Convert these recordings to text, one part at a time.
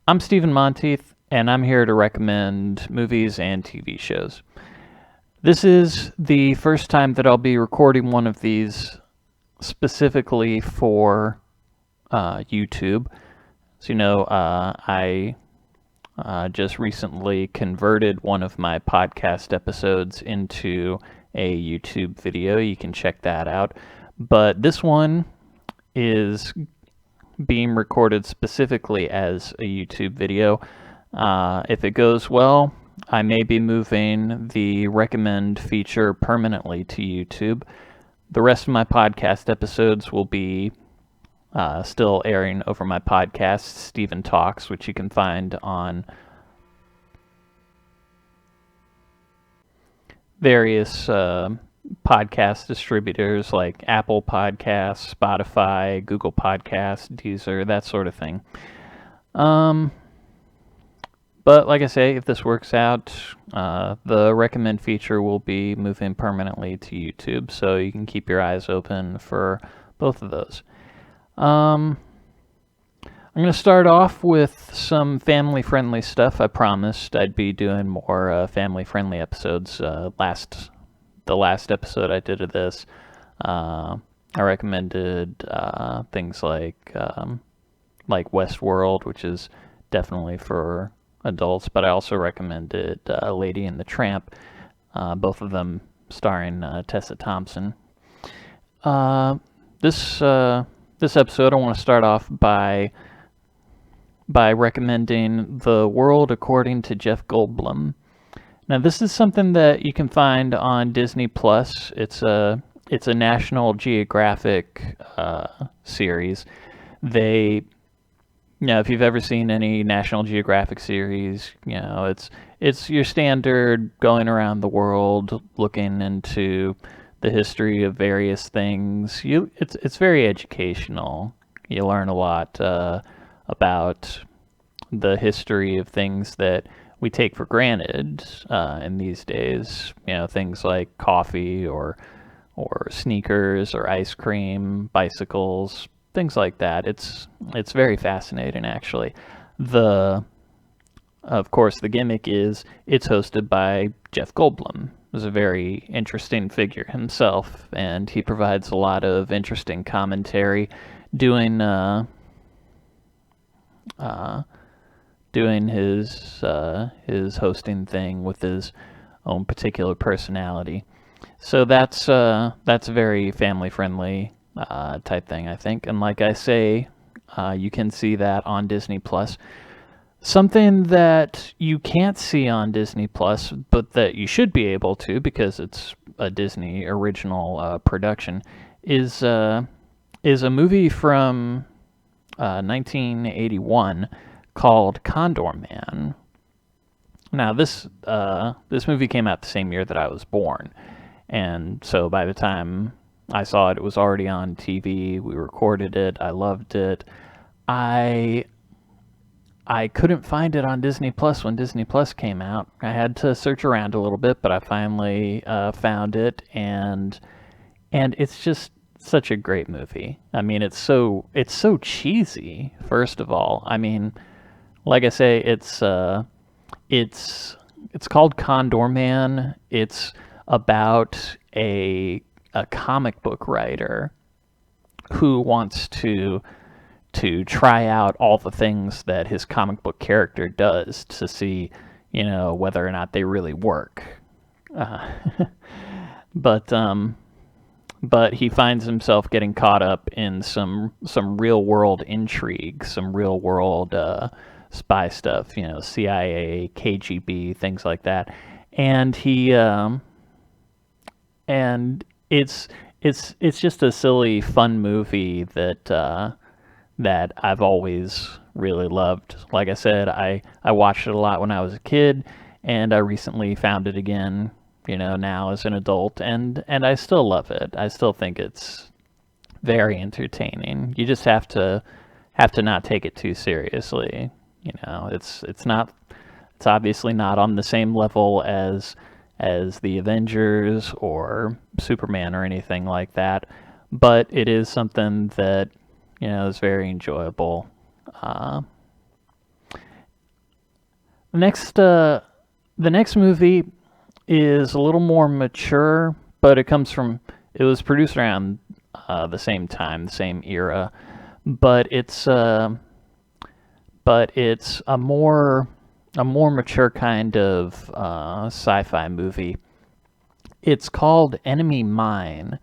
I'm Stephen Monteith, and I'm here to recommend movies and TV shows. This is the first time that I'll be recording one of these specifically for YouTube. As you know, I just recently converted one of my podcast episodes into a YouTube video. You can check that out. But this one is being recorded specifically as a YouTube video. If it goes well, I may be moving the recommend feature permanently to YouTube. The rest of my podcast episodes will be still airing over my podcast, Stephen Talks, which you can find on various podcast distributors like Apple Podcasts, Spotify, Google Podcasts, Deezer, that sort of thing. But like I say, if this works out, the recommend feature will be moving permanently to YouTube, so you can keep your eyes open for both of those. I'm going to start off with some family-friendly stuff. I promised I'd be doing more family-friendly episodes. The last episode I did of this, I recommended things like Westworld, which is definitely for adults, but I also recommended Lady and the Tramp, both of them starring Tessa Thompson. This episode, I want to start off by recommending The World According to Jeff Goldblum. Now, this is something that you can find on Disney Plus. It's a National Geographic series. If you've ever seen any National Geographic series, it's your standard going around the world, looking into the history of various things. It's very educational. You learn a lot about the history of things that we take for granted in these days. Things like coffee or sneakers or ice cream, bicycles, things like that. It's very fascinating, actually. Of course, the gimmick is it's hosted by Jeff Goldblum, who's a very interesting figure himself, and he provides a lot of interesting commentary, doing his hosting thing with his own particular personality. So that's very family friendly type thing, I think. And like I say, you can see that on Disney Plus. Something that you can't see on Disney Plus, but that you should be able to because it's a Disney original production, is a movie from 1981 called Condorman. Now, this movie came out the same year that I was born, and so by the time I saw it, it was already on TV. We recorded it. I loved it. I couldn't find it on Disney Plus when Disney Plus came out. I had to search around a little bit, but I finally found it, and it's just such a great movie. I mean, it's so cheesy. First of all, I mean, like I say, it's called Condorman. It's about a comic book writer who wants to try out all the things that his comic book character does to see, whether or not they really work. But he finds himself getting caught up in some real world intrigue, some real world spy stuff, CIA, KGB, things like that, and it's just a silly, fun movie that I've always really loved. Like I said, I watched it a lot when I was a kid, and I recently found it again, now as an adult, and I still love it. I still think it's very entertaining. You just have to not take it too seriously. It's obviously not on the same level as the Avengers or Superman or anything like that, but it is something that is very enjoyable. Next, the next movie is a little more mature, but it was produced around the same time, the same era, but it's a more mature kind of sci-fi movie. It's called Enemy Mine.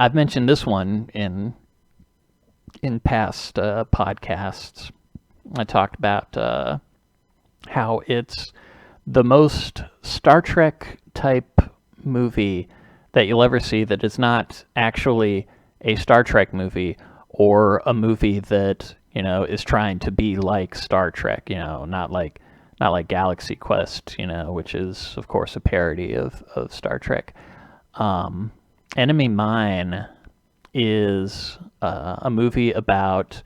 I've mentioned this one in past podcasts. I talked about how it's the most Star Trek type movie that you'll ever see that is not actually a Star Trek movie or a movie that, is trying to be like Star Trek, not like Galaxy Quest, which is of course a parody of Star Trek. Enemy Mine is a movie about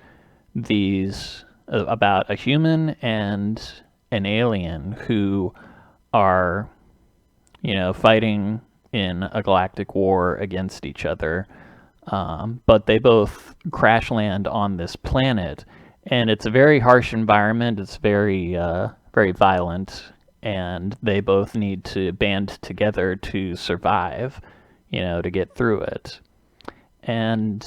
about a human and an alien who are, fighting in a galactic war against each other. But they both crash land on this planet, and it's a very harsh environment. It's very violent, and they both need to band together to survive, to get through it. And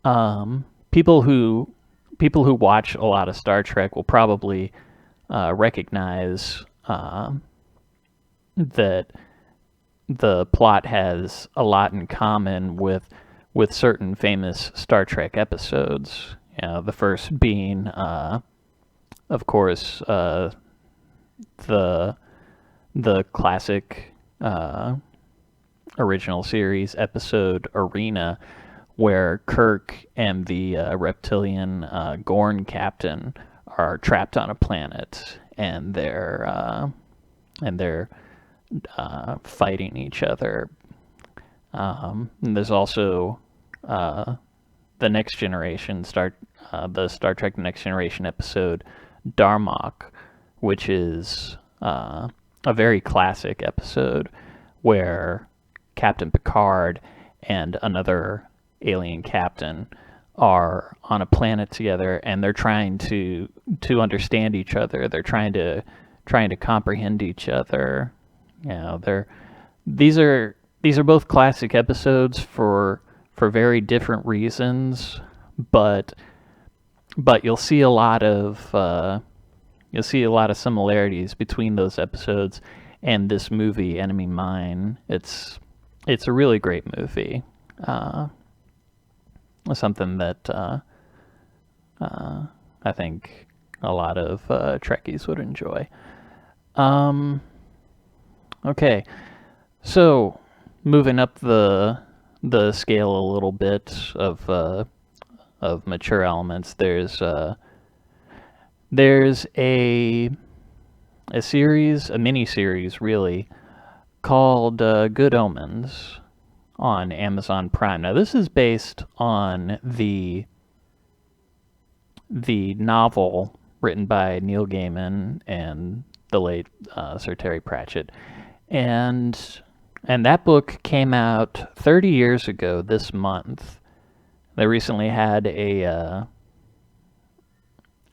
um, people who people who watch a lot of Star Trek will probably recognize that the plot has a lot in common with certain famous Star Trek episodes. The first being, of course, the the classic original series episode Arena, where Kirk and the reptilian Gorn captain are trapped on a planet, and they're fighting each other. And there's also the Star Trek Next Generation episode Darmok, which is a very classic episode where Captain Picard and another alien captain are on a planet together, and they're trying to understand each other. They're trying to comprehend each other. They're these are both classic episodes for very different reasons, but you'll see a lot of similarities between those episodes and this movie, Enemy Mine. It's a really great movie. Something that I think a lot of Trekkies would enjoy. Okay, so moving up the scale a little bit of mature elements, there's a mini series really called Good Omens on Amazon Prime. Now this is based on the novel written by Neil Gaiman and the late Sir Terry Pratchett, and that book came out 30 years ago this month. They recently had a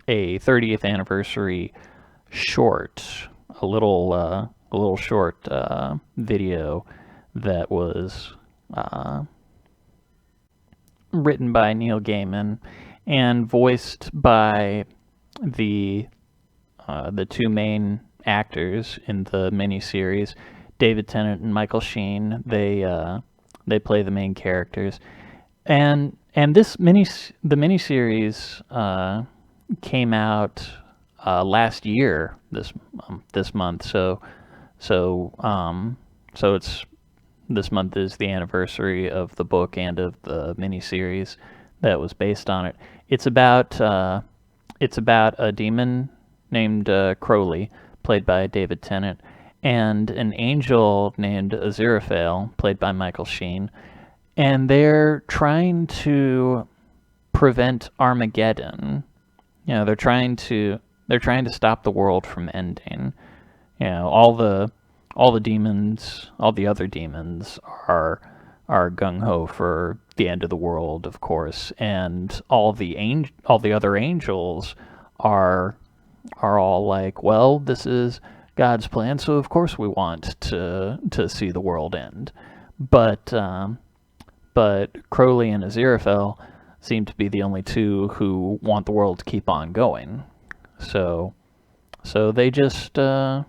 30th anniversary short, a little short video that was written by Neil Gaiman and voiced by the two main actors in the miniseries, David Tennant and Michael Sheen. They play the main characters, and the miniseries came out last year this month. So it's this month is the anniversary of the book and of the miniseries that was based on it. It's about a demon named Crowley, played by David Tennant, and an angel named Aziraphale, played by Michael Sheen, and they're trying to prevent Armageddon. They're trying to stop the world from ending. All the demons, all the other demons are gung ho for the end of the world, of course, and all the other angels are are all like, well, this is God's plan, so of course we want to see the world end. But Crowley and Aziraphale seem to be the only two who want the world to keep on going. So they just so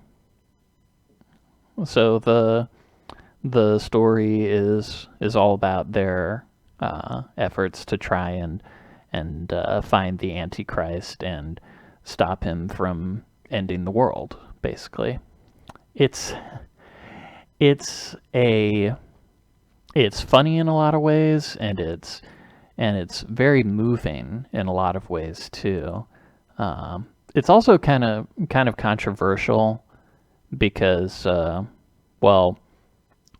the story is all about their efforts to try and find the Antichrist and stop him from ending the world. Basically, it's it's a it's funny in a lot of ways, and it's very moving in a lot of ways too. It's also kind of controversial because well,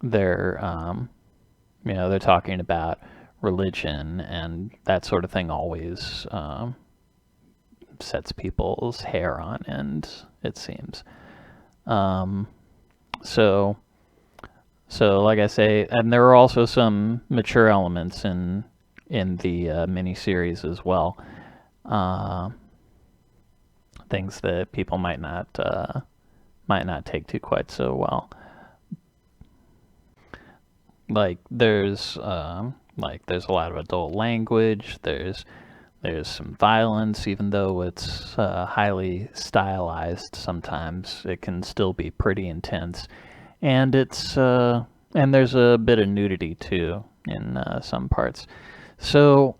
they're they're talking about religion, and that sort of thing always sets people's hair on end, it seems. So like I say, and there are also some mature elements in the miniseries as well. Things that people might not take to quite so well. There's a lot of adult language. There's some violence, even though it's highly stylized. Sometimes it can still be pretty intense, and and there's a bit of nudity too in some parts. So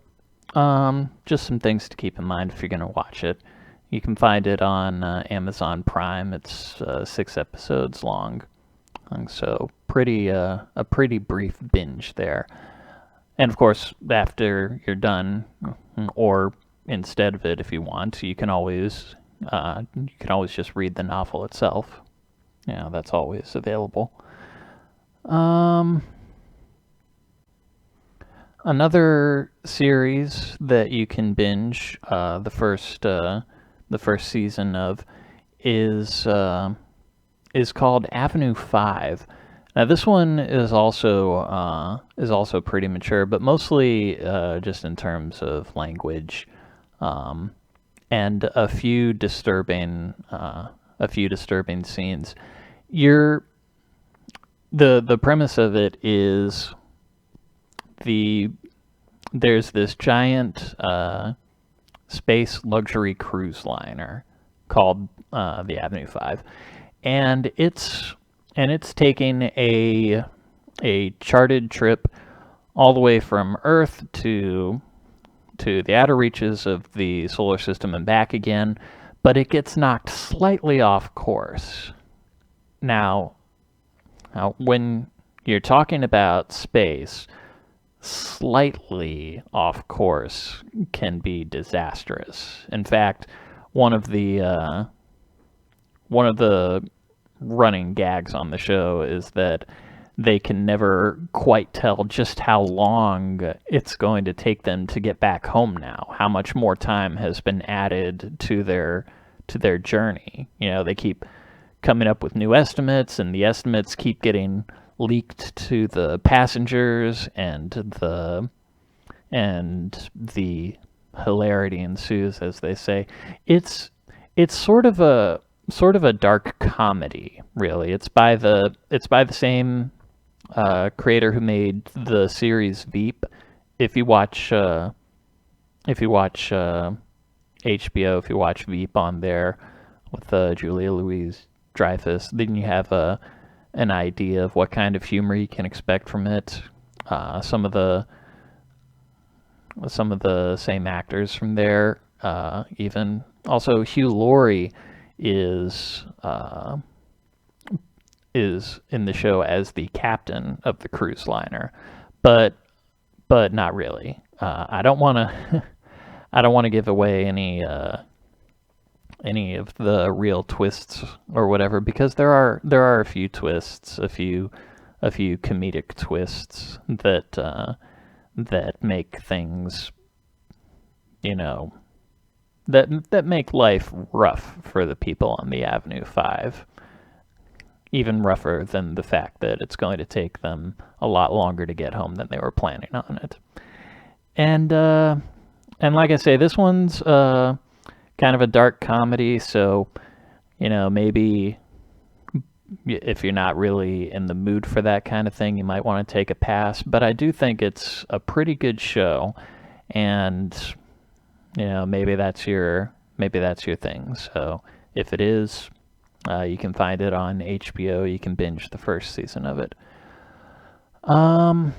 just some things to keep in mind if you're gonna watch it. You can find it on Amazon Prime. It's 6 episodes long, and so a pretty brief binge there. And of course, after you're done, or instead of it, if you want, you can always just read the novel itself. That's always available. Another series that you can binge the first season of is called Avenue 5. Now this one is also pretty mature, but mostly just in terms of language, and a few disturbing scenes. The premise of it is there's this giant space luxury cruise liner called the Avenue 5, and it's taking a charted trip all the way from Earth to the outer reaches of the solar system and back again, but it gets knocked slightly off course. Now when you're talking about space, slightly off course can be disastrous. In fact, one of the running gags on the show is that they can never quite tell just how long it's going to take them to get back home now. How much more time has been added to their journey. They keep coming up with new estimates, and the estimates keep getting leaked to the passengers, and the hilarity ensues, as they say. It's sort of a dark comedy, really. It's by the same creator who made the series Veep. If you watch HBO, if you watch Veep on there with Julia Louis-Dreyfus, then you have an idea of what kind of humor you can expect from it. Some of the same actors from there, even. Also, Hugh Laurie is in the show as the captain of the cruise liner, but not really. I don't want to give away any of the real twists or whatever, because there are a few twists, a few comedic twists that make things, that make life rough for the people on the Avenue 5. Even rougher than the fact that it's going to take them a lot longer to get home than they were planning on it. And like I say, this one's kind of a dark comedy, so maybe if you're not really in the mood for that kind of thing, you might want to take a pass. But I do think it's a pretty good show, and maybe that's your thing. So if it is, you can find it on HBO. You can binge the first season of it. And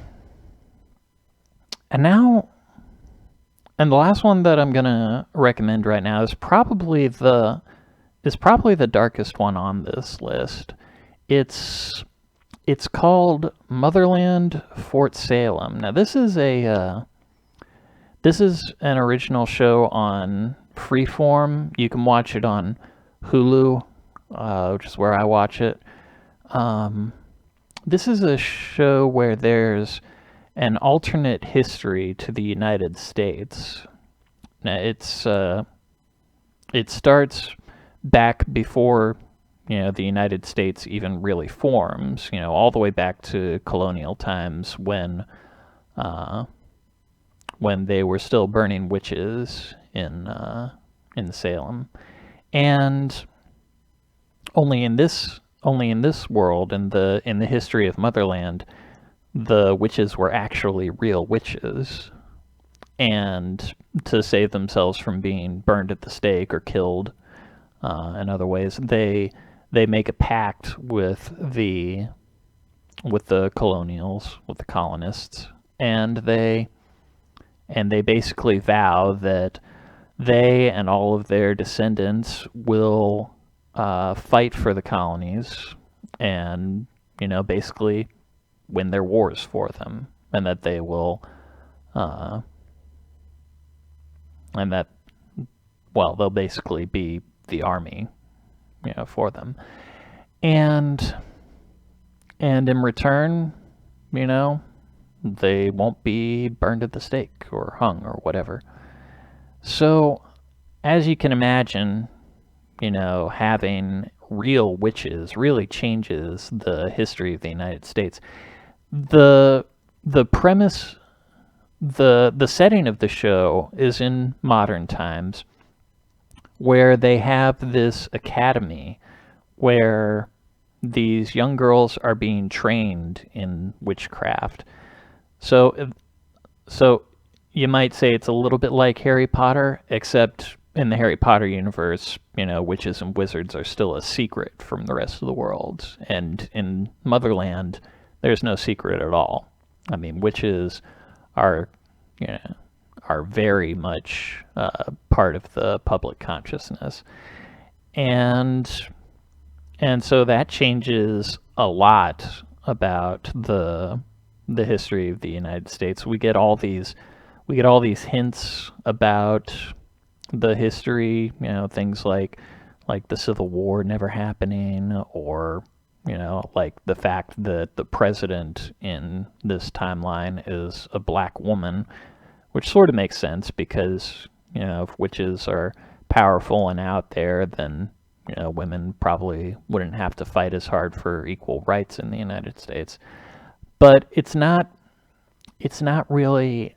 the last one that I'm gonna recommend right now is probably the darkest one on this list. It's called Motherland Fort Salem. Now this is an original show on Freeform. You can watch it on Hulu, which is where I watch it. This is a show where there's an alternate history to the United States. Now it starts back before the United States even really forms. All the way back to colonial times when they were still burning witches in Salem, and only in this world, in the history of Motherland, the witches were actually real witches, and to save themselves from being burned at the stake or killed in other ways, they make a pact with the colonials, with the colonists, and they basically vow that they and all of their descendants will fight for the colonies and basically win their wars for them, and that they will they'll basically be the army for them, and in return they won't be burned at the stake or hung or whatever. So as you can imagine, having real witches really changes the history of the United States. The premise, the setting of the show is in modern times, where they have this academy where these young girls are being trained in witchcraft. So you might say it's a little bit like Harry Potter, except in the Harry Potter universe, witches and wizards are still a secret from the rest of the world. And in Motherland, there's no secret at all. I mean, witches are very much part of the public consciousness. And so that changes a lot about the history of the United States. We get all these hints about the history, things like the Civil War never happening, or like the fact that the president in this timeline is a black woman, which sort of makes sense because if witches are powerful and out there, then women probably wouldn't have to fight as hard for equal rights in the United States. But it's not really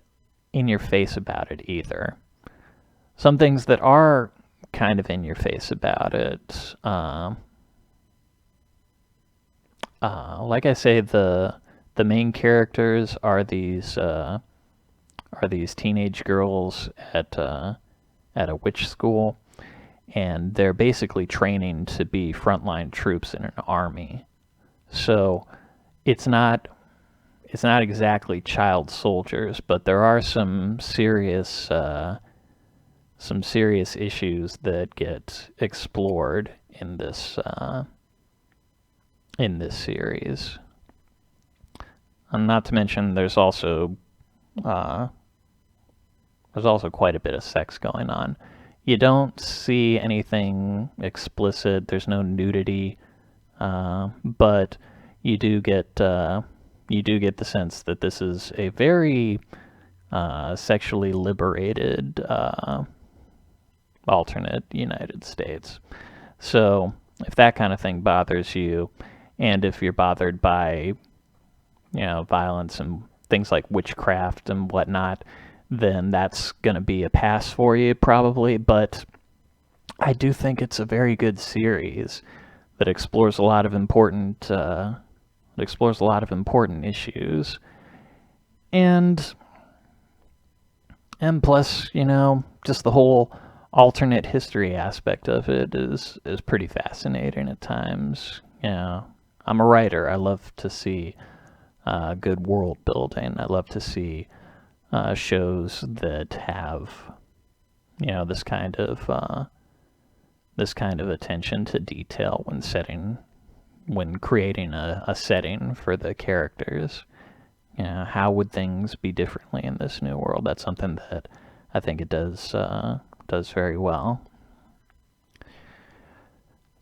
in your face about it either. Some things that are kind of in your face about it, like I say, the main characters are these teenage girls at a witch school, and they're basically training to be frontline troops in an army. So it's not exactly child soldiers, but there are some serious issues that get explored in this series. And not to mention, there's also quite a bit of sex going on. You don't see anything explicit. There's no nudity, but you do get the sense that this is a very sexually liberated alternate United States. So if that kind of thing bothers you, and if you're bothered by violence and things like witchcraft and whatnot, then that's going to be a pass for you probably. But I do think it's a very good series that explores a lot of important issues, and plus, just the whole alternate history aspect of it is pretty fascinating at times. I'm a writer. I love to see good world building. I love to see shows that have this kind of attention to detail when creating a setting for the characters. How would things be differently in this new world? That's something that I think it does very well.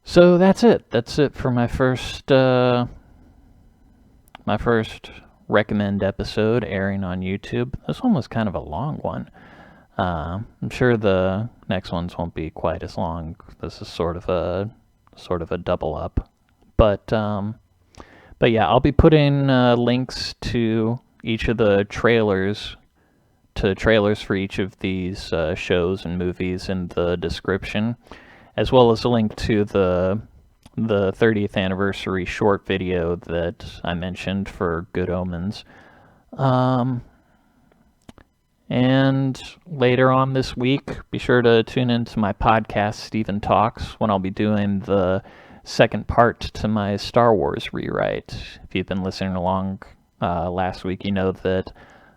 So that's it. That's it for my first recommend episode airing on YouTube. This one was kind of a long one. I'm sure the next ones won't be quite as long. This is sort of a double up, but yeah, I'll be putting links to each of the trailers for each of these shows and movies in the description, as well as a link to the 30th anniversary short video that I mentioned for Good Omens. And later on this week, be sure to tune into my podcast, Stephen Talks, when I'll be doing the second part to my Star Wars rewrite. If you've been listening along last week, you know that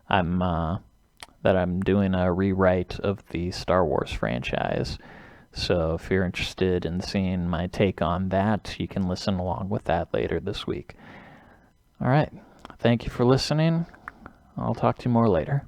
I'm doing a rewrite of the Star Wars franchise. So if you're interested in seeing my take on that, you can listen along with that later this week. All right. Thank you for listening. I'll talk to you more later.